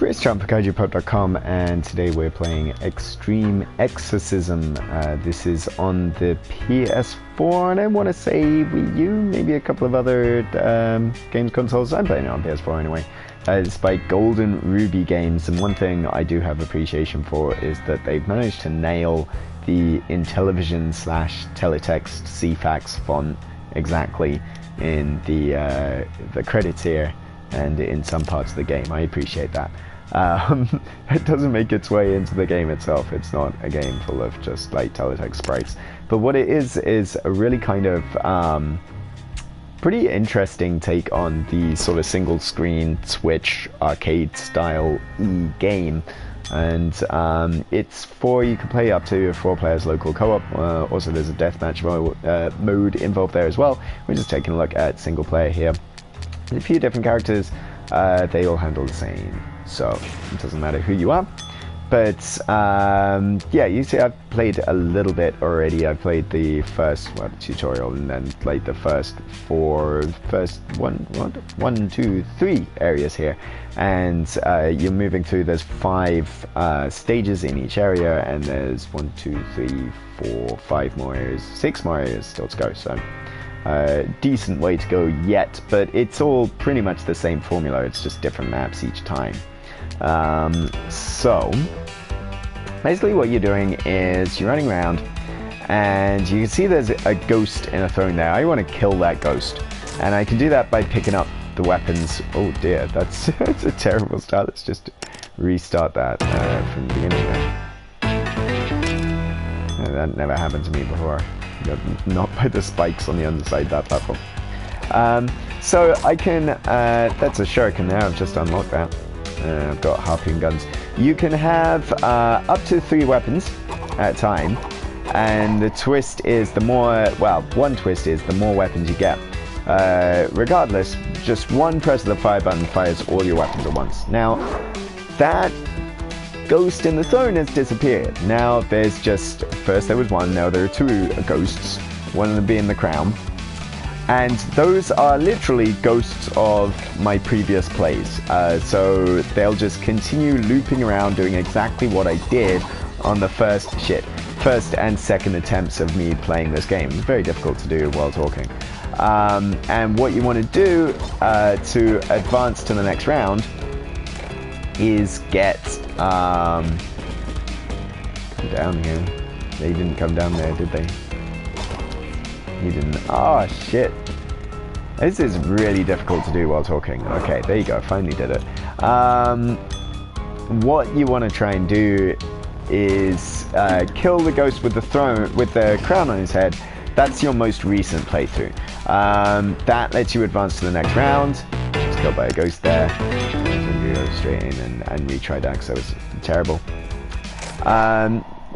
Chris John for KaijuPub.com, and today we're playing Extreme Exorcism. This is on the PS4, and I want to say Wii U, maybe a couple of other games consoles. I'm playing it on PS4 anyway. It's by Golden Ruby Games, and one thing I do have appreciation for is that they've managed to nail the Intellivision / teletext CFAX font exactly in the credits here and in some parts of the game. I appreciate that. It doesn't make its way into the game itself. It's not a game full of just like teletext sprites, but what it is a really kind of pretty interesting take on the sort of single screen Switch arcade style game. And it's you can play up to 4 players local co-op. Also there's a deathmatch mode involved there as well. We're just taking a look at single player here. There's a few different characters, they all handle the same, so it doesn't matter who you are. But yeah, you see I've played a little bit already. I've played the first tutorial, and then like the first 3 areas here, and you're moving through. There's 5 stages in each area, and there's 1, 2, 3, 4, 5 more areas, 6 more areas still to go. So decent way to go yet, but it's all pretty much the same formula. It's just different maps each time. So basically what you're doing is you're running around, and you can see there's a ghost in a throne there. I want to kill that ghost, and I can do that by picking up the weapons. Oh dear, that's a terrible start. Let's just restart that from the beginning there. That never happened to me before. Got knocked by the spikes on the underside of that platform. So I can, that's a shuriken there, I've just unlocked that. I've got harpoon guns. You can have up to 3 weapons at a time, and the twist is one twist is the more weapons you get. Regardless, just one press of the fire button fires all your weapons at once. Now, that ghost in the throne has disappeared. Now there's first there was 1, now there are 2 ghosts, one of them being the crown. And those are literally ghosts of my previous plays. So they'll just continue looping around doing exactly what I did on the first and second attempts of me playing this game. It's very difficult to do while talking. And what you want to do to advance to the next round is get come down here. They didn't come down there, did they? He didn't. Oh shit. This is really difficult to do while talking. Okay, there you go. Finally did it. What you want to try and do is kill the ghost with the crown on his head. That's your most recent playthrough. That lets you advance to the next round. Just killed by a ghost there. You go straight in and retry that, because that was terrible.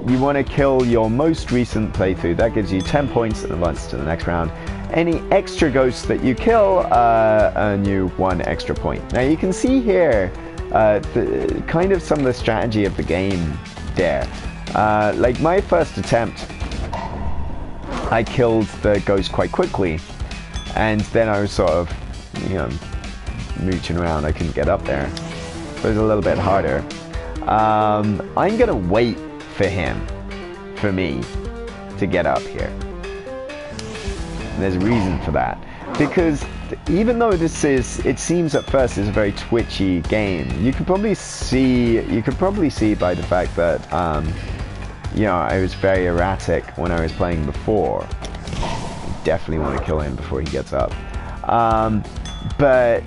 You want to kill your most recent playthrough. That gives you 10 points and advance to the next round. Any extra ghosts that you kill earn you 1 extra point. Now you can see here kind of some of the strategy of the game there. Like my first attempt, I killed the ghost quite quickly, and then I was sort of, mooching around. I couldn't get up there, so it was a little bit harder. I'm gonna wait for me to get up here. And there's a reason for that, because even though it seems at first it's a very twitchy game, you could probably see by the fact that I was very erratic when I was playing before. Definitely want to kill him before he gets up. But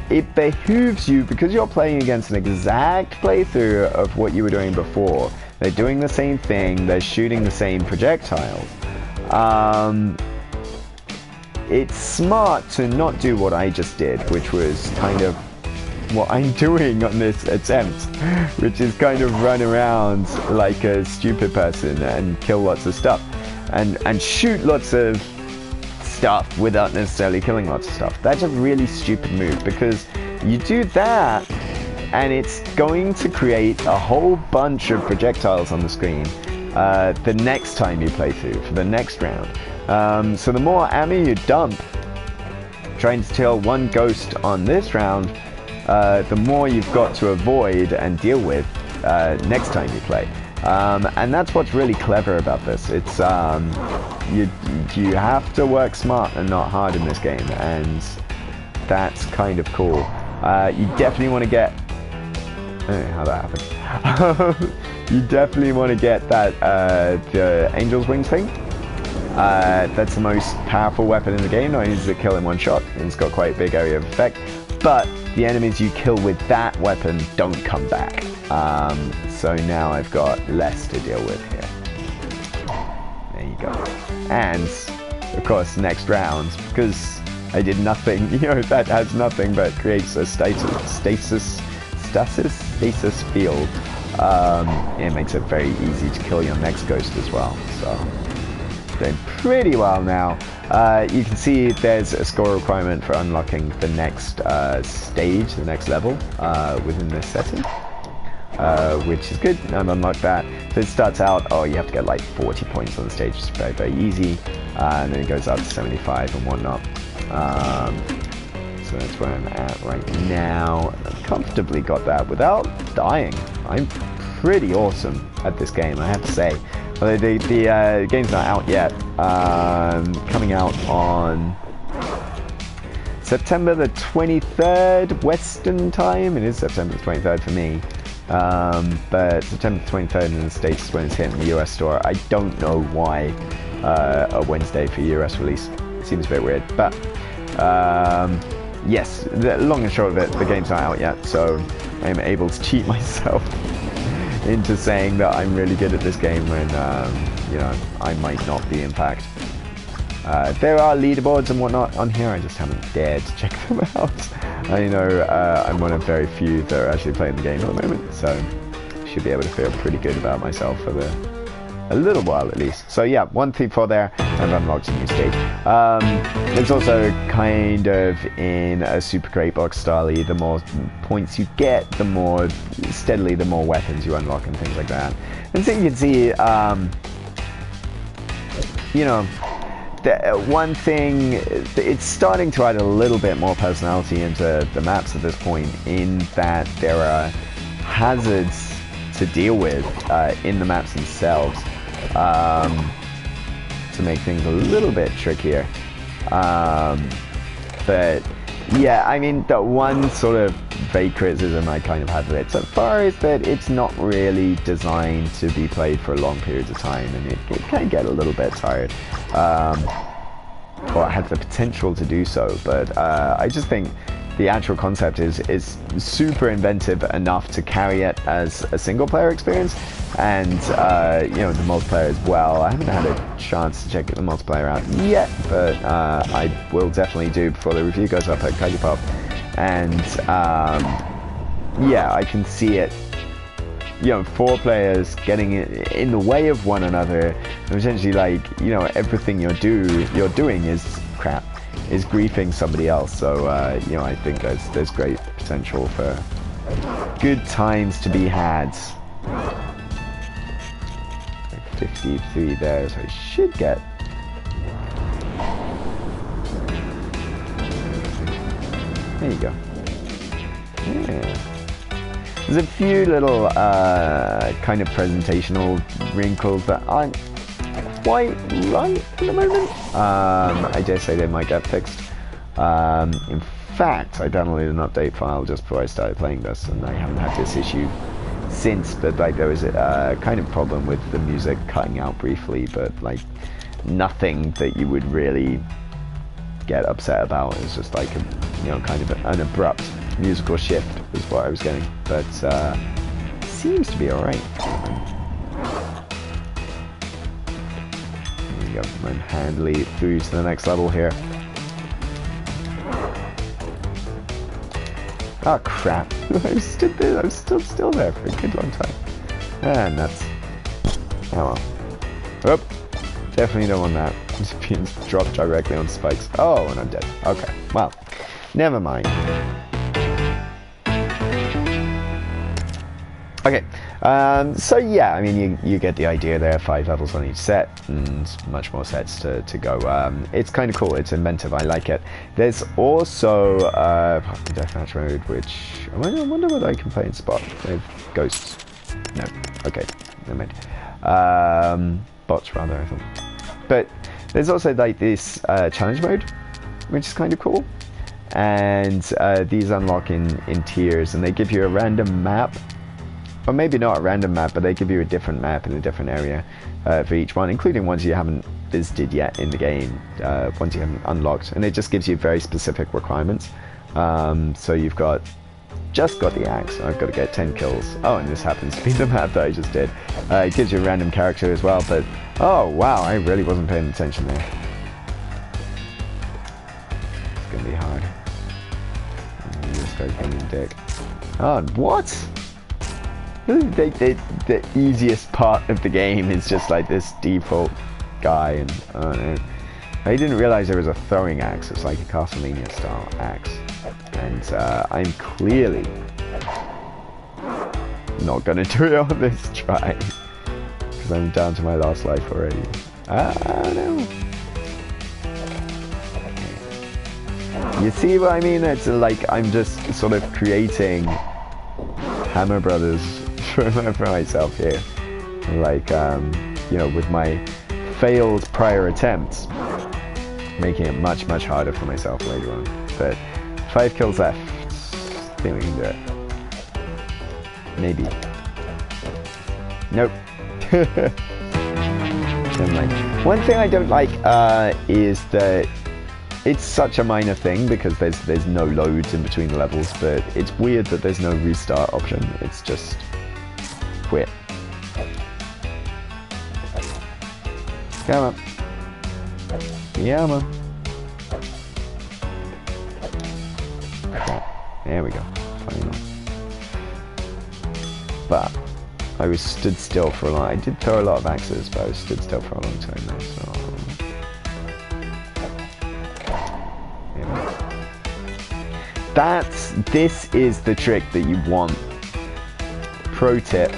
it behooves you, because you're playing against an exact playthrough of what you were doing before. They're doing the same thing, they're shooting the same projectiles. It's smart to not do what I just did, which was kind of what I'm doing on this attempt, which is kind of run around like a stupid person and kill lots of stuff and shoot lots of stuff without necessarily killing lots of stuff. That's a really stupid move, because you do that and it's going to create a whole bunch of projectiles on the screen the next time you play through for the next round. So the more ammo you dump trying to kill one ghost on this round, the more you've got to avoid and deal with next time you play. And that's what's really clever about this. It's you have to work smart and not hard in this game, and that's kind of cool. You definitely want to get... I don't know how that happened. You definitely want to get that the Angel's Wings thing. That's the most powerful weapon in the game. Not only does it kill in one shot, and it's got quite a big area of effect, but the enemies you kill with that weapon don't come back. So now I've got less to deal with here. There you go. And, of course, next round, because I did nothing, you know, that has nothing but creates a stasis field. It makes it very easy to kill your next ghost as well. So, doing pretty well now. You can see there's a score requirement for unlocking the next stage, the next level within this setting, which is good. I've unlocked that. So it starts out, oh, you have to get like 40 points on the stage. It's very, very easy. And then it goes up to 75 and whatnot. So that's where I'm at right now. I've comfortably got that without dying. I'm pretty awesome at this game, I have to say. Although the game's not out yet. Coming out on September the 23rd Western time. It is September the 23rd for me. But September the 23rd in the States is when it's hitting the US store. I don't know why a Wednesday for US release. It seems a bit weird. But yes, the long and short of it, the game's not out yet. So I'm able to cheat myself into saying that I'm really good at this game when, you know, I might not be, in fact. There are leaderboards and whatnot on here, I just haven't dared to check them out. I know I'm one of very few that are actually playing the game at the moment, so I should be able to feel pretty good about myself for a little while at least. So yeah, 1 through 4 there, and I've unlocked a new stage. It's also kind of in a super crate box style. The more points you get, the more steadily the more weapons you unlock and things like that. And so you can see, you know, one thing, it's starting to add a little bit more personality into the maps at this point, in that there are hazards to deal with in the maps themselves, to make things a little bit trickier. But yeah, I mean, the one sort of vague criticism I kind of had with it so far is that it's not really designed to be played for long periods of time, and it can get a little bit tired. Or it has the potential to do so, but I just think the actual concept is super inventive enough to carry it as a single player experience, and you know, the multiplayer as well. I haven't had a chance to check the multiplayer out yet, but I will definitely do before the review goes up at Kaiju Pop. And yeah, I can see it, you know, 4 players getting in the way of one another, and essentially, like, you know, everything you're doing is crap, is griefing somebody else. So you know, I think there's great potential for good times to be had. Like 53 there, so I should get. There you go. Yeah. There's a few little kind of presentational wrinkles that aren't quite right at the moment. I dare say they might get fixed. In fact, I downloaded an update file just before I started playing this, and I haven't had this issue since, but like there was a kind of problem with the music cutting out briefly, but like nothing that you would really get upset about. It's just like a, you know, kind of an abrupt musical shift is what I was getting, but seems to be alright. There you go, I'm handily through to the next level here. Oh crap, I stood there, I was still there for a good long time. Ah, nuts. Oh well. Oop, definitely don't want that. Just being dropped directly on spikes. Oh, and I'm dead. Okay, well, never mind. Okay, So yeah, I mean, you get the idea there. 5 levels on each set, and much more sets to go. It's kind of cool. It's inventive. I like it. There's also deathmatch mode, which I wonder whether I can play in spot with ghosts. No. Okay. Never mind. Bots rather, I thought. But there's also like this challenge mode, which is kind of cool. And these unlock in tiers, and they give you a random map. Or maybe not a random map, but they give you a different map in a different area for each one, including ones you haven't visited yet in the game, ones you haven't unlocked. And it just gives you very specific requirements. So you've just got the axe. I've got to get 10 kills. Oh, and this happens to be the map that I just did. It gives you a random character as well, but oh wow, I really wasn't paying attention there. It's gonna be hard. This guy's being a dick. Oh, what? The easiest part of the game is just like this default guy, and I don't know. I didn't realize there was a throwing axe. It's like a Castlevania style axe, and I'm clearly not gonna do it on this try because I'm down to my last life already. I don't know. You see what I mean? It's like I'm just sort of creating Hammer Brothers for myself here, like you know, with my failed prior attempts, making it much harder for myself later on. But 5 kills left. I think we can do it. Maybe. Nope. Never mind. One thing I don't like is that it's such a minor thing because there's no loads in between the levels, but it's weird that there's no restart option. It's just quit. Come on. Yeah, man. Crap. There we go. Final. But I was stood still for a long. I did throw a lot of axes, but I was stood still for a long time now. So. This is the trick that you want. Pro tip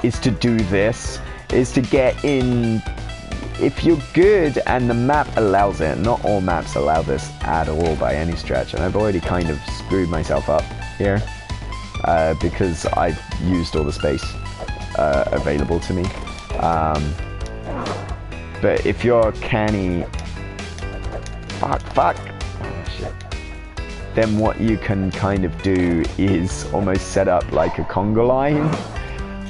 is to do this, is to get in, if you're good and the map allows it. Not all maps allow this at all by any stretch, and I've already kind of screwed myself up here because I've used all the space available to me. But if you're canny, fuck. Oh, shit. Then what you can kind of do is almost set up like a conga line,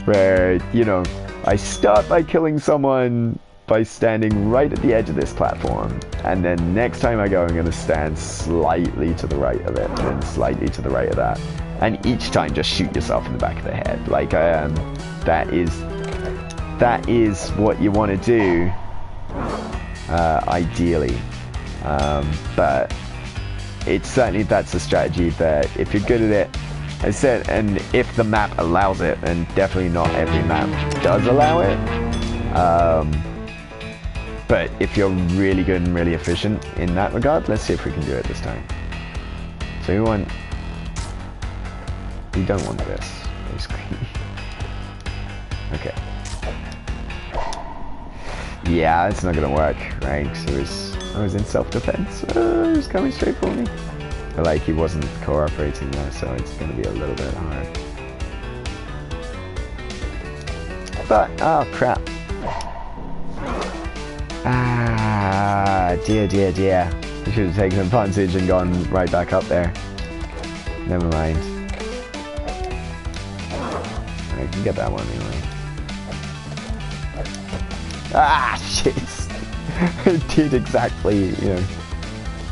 where, you know, I start by killing someone by standing right at the edge of this platform, and then next time I go, I'm going to stand slightly to the right of it, and then slightly to the right of that, and each time just shoot yourself in the back of the head. Like, that is what you want to do, ideally. But it's certainly, that's a strategy that if you're good at it, I said, and if the map allows it, and definitely not every map does allow it, but if you're really good and really efficient in that regard, let's see if we can do it this time. So we don't want this, basically. Okay. Yeah, it's not gonna work, right? So I was in self-defense. He was coming straight for me. But like, he wasn't cooperating there, so it's gonna be a little bit hard. But, oh crap. Ah, dear. I should have taken advantage and gone right back up there. Never mind. I can get that one anyway. Ah, shit. I did exactly,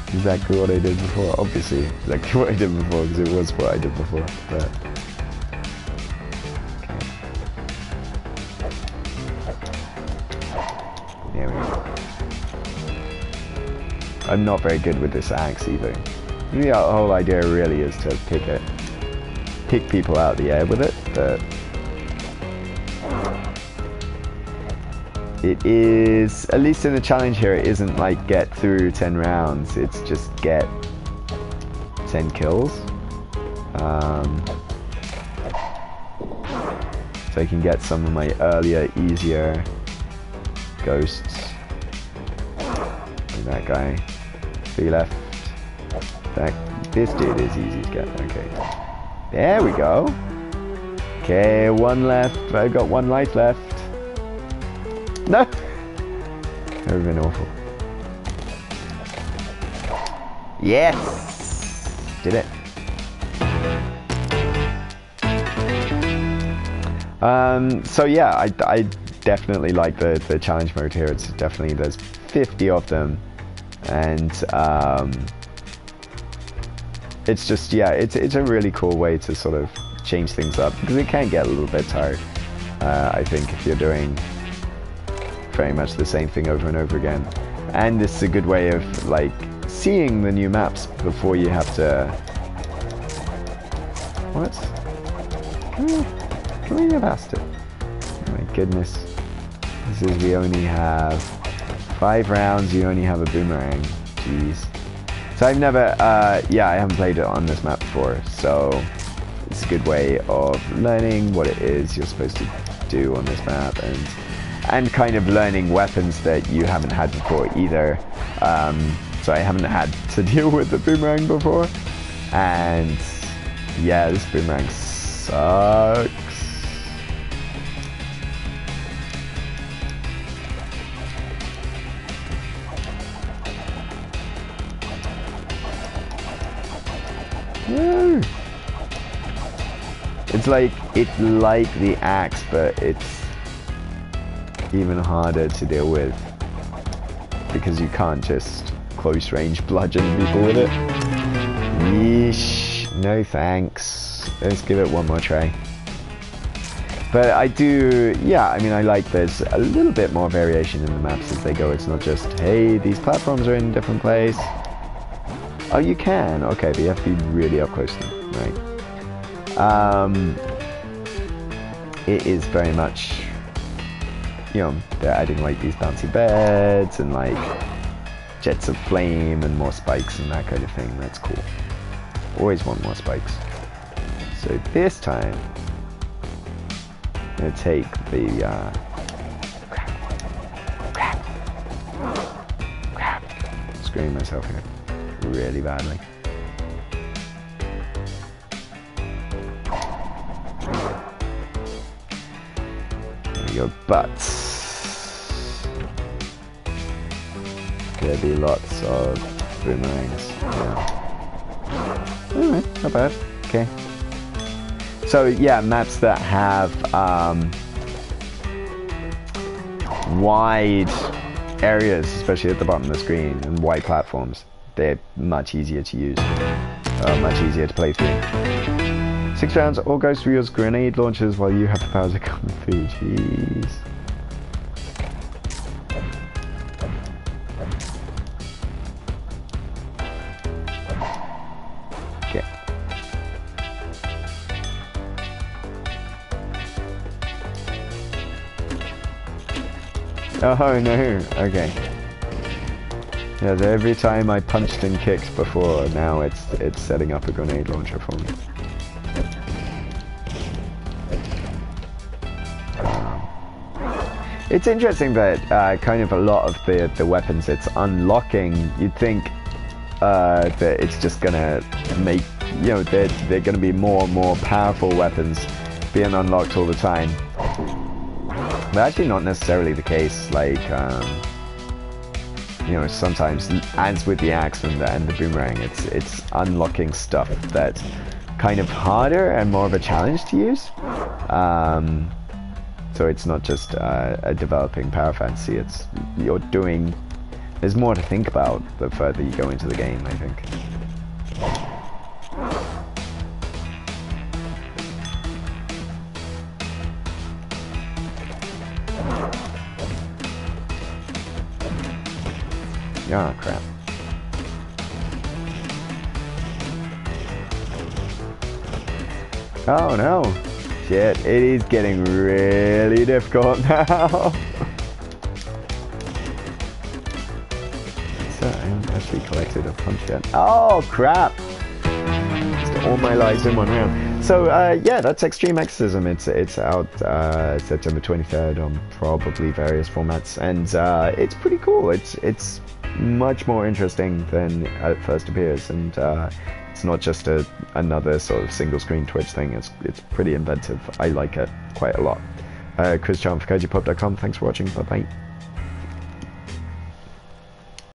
exactly what I did before. Obviously, exactly what I did before, because it was what I did before. But okay. There we go. I'm not very good with this axe either. The whole idea really is to pick people out of the air with it, but it is, at least in the challenge here, it isn't like get through 10 rounds, it's just get 10 kills. So I can get some of my earlier, easier ghosts. Like that guy. 3 left. This dude is easy to get. Okay. There we go. Okay, 1 left. I've got 1 life left. No! That would have been awful. Yes! Did it. So yeah, I definitely like the challenge mode here. It's definitely, there's 50 of them. And it's just, yeah, it's a really cool way to sort of change things up, because it can get a little bit tired, I think, if you're doing very much the same thing over and over again. And this is a good way of like seeing the new maps before you have to... What? Can we get past it? Oh my goodness. This is, we only have 5 rounds, you only have a boomerang. Jeez. So I've never, yeah, I haven't played it on this map before, so it's a good way of learning what it is you're supposed to do on this map, and kind of learning weapons that you haven't had before either. So I haven't had to deal with the boomerang before, and yeah, this boomerang sucks. No. It's like the axe, but it's even harder to deal with because you can't just close range bludgeon people with it. Yeesh, no thanks. Let's give it one more try. But I do, yeah, I mean, I like there's a little bit more variation in the maps as they go. It's not just, hey, these platforms are in a different place. Oh, you can, okay, but you have to be really up close to them, right? It is very much, you know, they're adding like these bouncy beds and like jets of flame and more spikes and that kind of thing. That's cool. Always want more spikes. So this time, I'm gonna take the crap. Screwing myself here really badly. Your butts. There'll be lots of boomerangs. Yeah. Alright, not bad. Okay. So yeah, maps that have wide areas, especially at the bottom of the screen, and wide platforms, they're much easier to use. Much easier to play through. 6 rounds, all goes through your grenade launchers while you have the power to come through. Jeez. Okay. Oh no, okay. Yeah, so every time I punched and kicked before, now it's setting up a grenade launcher for me. It's interesting that kind of a lot of the weapons it's unlocking, you'd think that it's just gonna make, you know, they're gonna be more and more powerful weapons being unlocked all the time. But actually not necessarily the case. Like, you know, sometimes, as with the axe and the boomerang, it's unlocking stuff that's kind of harder and more of a challenge to use. So it's not just a developing power fantasy, it's, you're doing, there's more to think about the further you go into the game, I think. Ah, crap. Oh no! Shit, it is getting really difficult now. So I haven't actually collected a punch yet. Oh crap! Just all my lives in one round. So yeah, that's Extreme Exorcism. It's out September 23rd on probably various formats, and it's pretty cool. It's much more interesting than it first appears, and it's not just another sort of single screen Twitch thing. It's pretty inventive. I like it quite a lot. Chris Chan for KaijuPub.com. Thanks for watching. Bye bye.